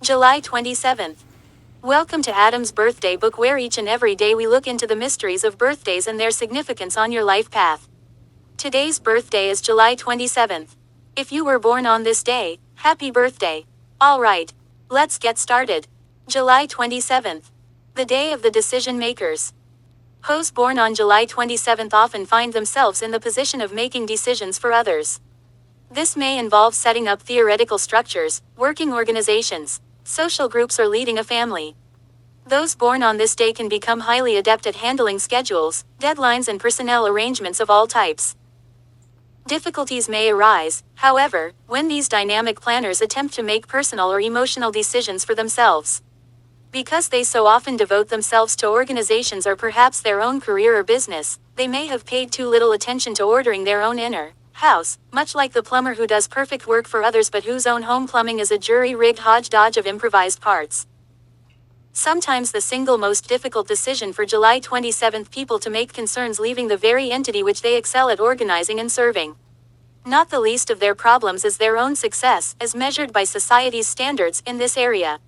July 27th. Welcome to Adam's Birthday Book, where each and every day we look into the mysteries of birthdays and their significance on your life path. Today's birthday is July 27th. If you were born on this day, happy birthday. Alright, let's get started. July 27th. The day of the decision makers. Those born on July 27th often find themselves in the position of making decisions for others. This may involve setting up theoretical structures, working organizations, social groups, or leading a family. Those born on this day can become highly adept at handling schedules, deadlines, and personnel arrangements of all types. Difficulties may arise, however, when these dynamic planners attempt to make personal or emotional decisions for themselves. Because they so often devote themselves to organizations or perhaps their own career or business, they may have paid too little attention to ordering their own inner house, much like the plumber who does perfect work for others but whose own home plumbing is a jury-rigged hodgepodge of improvised parts. Sometimes the single most difficult decision for July 27th people to make concerns leaving the very entity which they excel at organizing and serving. Not the least of their problems is their own success, as measured by society's standards, in this area.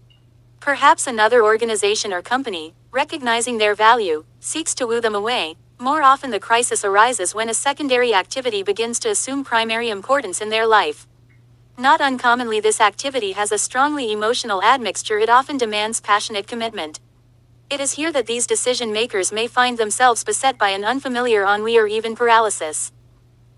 Perhaps another organization or company, recognizing their value, seeks to woo them away. More often the crisis arises when a secondary activity begins to assume primary importance in their life. Not uncommonly, this activity has a strongly emotional admixture. It often demands passionate commitment. It is here that these decision makers may find themselves beset by an unfamiliar ennui or even paralysis.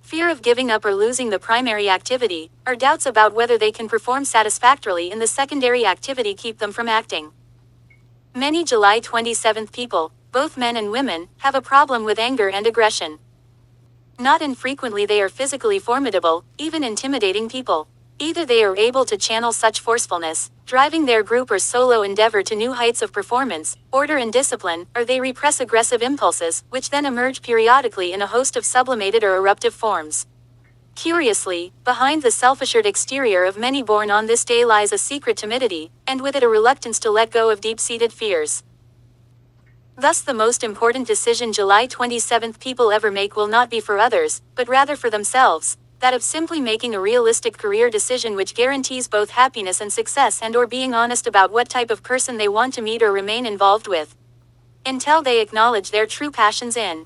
Fear of giving up or losing the primary activity, or doubts about whether they can perform satisfactorily in the secondary activity keep them from acting. Many July 27th people, both men and women, have a problem with anger and aggression. Not infrequently they are physically formidable, even intimidating people. Either they are able to channel such forcefulness, driving their group or solo endeavor to new heights of performance, order, and discipline, or they repress aggressive impulses, which then emerge periodically in a host of sublimated or eruptive forms. Curiously, behind the self-assured exterior of many born on this day lies a secret timidity, and with it a reluctance to let go of deep-seated fears. Thus the most important decision July 27th people ever make will not be for others, but rather for themselves. That of simply making a realistic career decision which guarantees both happiness and success, and/or being honest about what type of person they want to meet or remain involved with, until they acknowledge their true passions in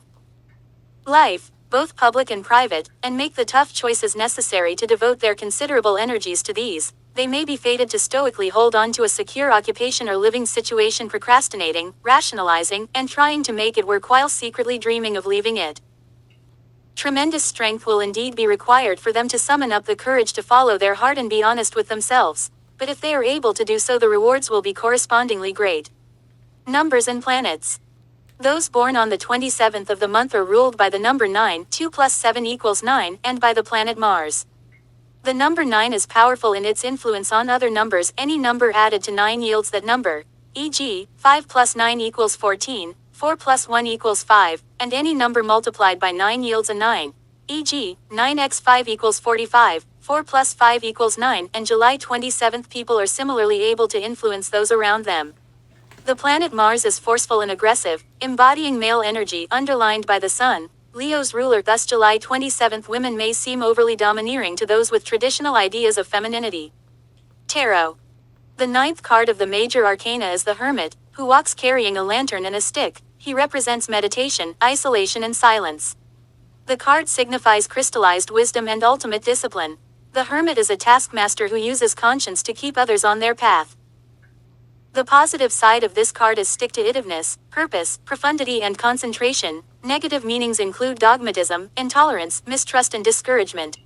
life, both public and private, and make the tough choices necessary to devote their considerable energies to these. They may be fated to stoically hold on to a secure occupation or living situation, procrastinating, rationalizing, and trying to make it work while secretly dreaming of leaving it. Tremendous strength will indeed be required for them to summon up the courage to follow their heart and be honest with themselves, but if they are able to do so, the rewards will be correspondingly great. Numbers and planets. Those born on the 27th of the month are ruled by the number 9, 2 plus 7 equals 9, and by the planet Mars. The number 9 is powerful in its influence on other numbers. Any number added to 9 yields that number, e.g., 5 plus 9 equals 14, 4 plus 1 equals 5, and any number multiplied by 9 yields a 9, e.g., 9x 5 equals 45, 4 plus 5 equals 9, and July 27th people are similarly able to influence those around them. The planet Mars is forceful and aggressive, embodying male energy underlined by the Sun, Leo's ruler. Thus July 27th women may seem overly domineering to those with traditional ideas of femininity. Tarot. The ninth card of the major arcana is the Hermit, who walks carrying a lantern and a stick. He represents meditation, isolation, and silence. The card signifies crystallized wisdom and ultimate discipline. The Hermit is a taskmaster who uses conscience to keep others on their path. The positive side of this card is stick-to-itiveness, purpose, profundity, and concentration. Negative meanings include dogmatism, intolerance, mistrust, and discouragement.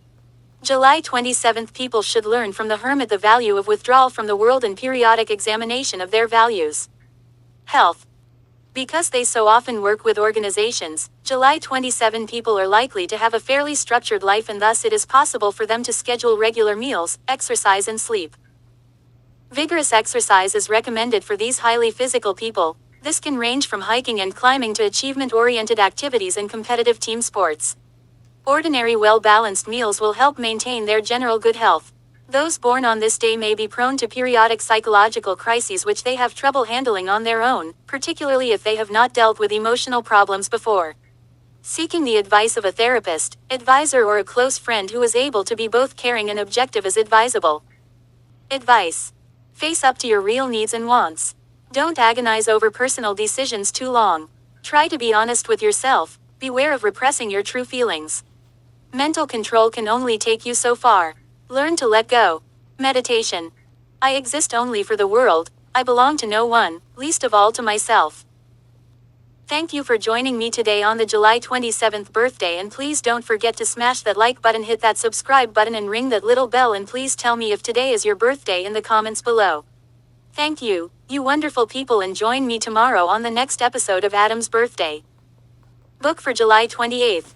July 27th people should learn from the Hermit the value of withdrawal from the world and periodic examination of their values. Health. Because they so often work with organizations, July 27 people are likely to have a fairly structured life, and thus it is possible for them to schedule regular meals, exercise, and sleep. Vigorous exercise is recommended for these highly physical people. This can range from hiking and climbing to achievement-oriented activities and competitive team sports. Ordinary well-balanced meals will help maintain their general good health. Those born on this day may be prone to periodic psychological crises which they have trouble handling on their own, particularly if they have not dealt with emotional problems before. Seeking the advice of a therapist, advisor, or a close friend who is able to be both caring and objective is advisable. Advice. Face up to your real needs and wants. Don't agonize over personal decisions too long. Try to be honest with yourself. Beware of repressing your true feelings. Mental control can only take you so far. Learn to let go. Meditation. I exist only for the world. I belong to no one, least of all to myself. Thank you for joining me today on the July 27th birthday, and please don't forget to smash that like button, hit that subscribe button, and ring that little bell, and please tell me if today is your birthday in the comments below. Thank you, you wonderful people, and join me tomorrow on the next episode of Adam's Birthday Book for July 28th.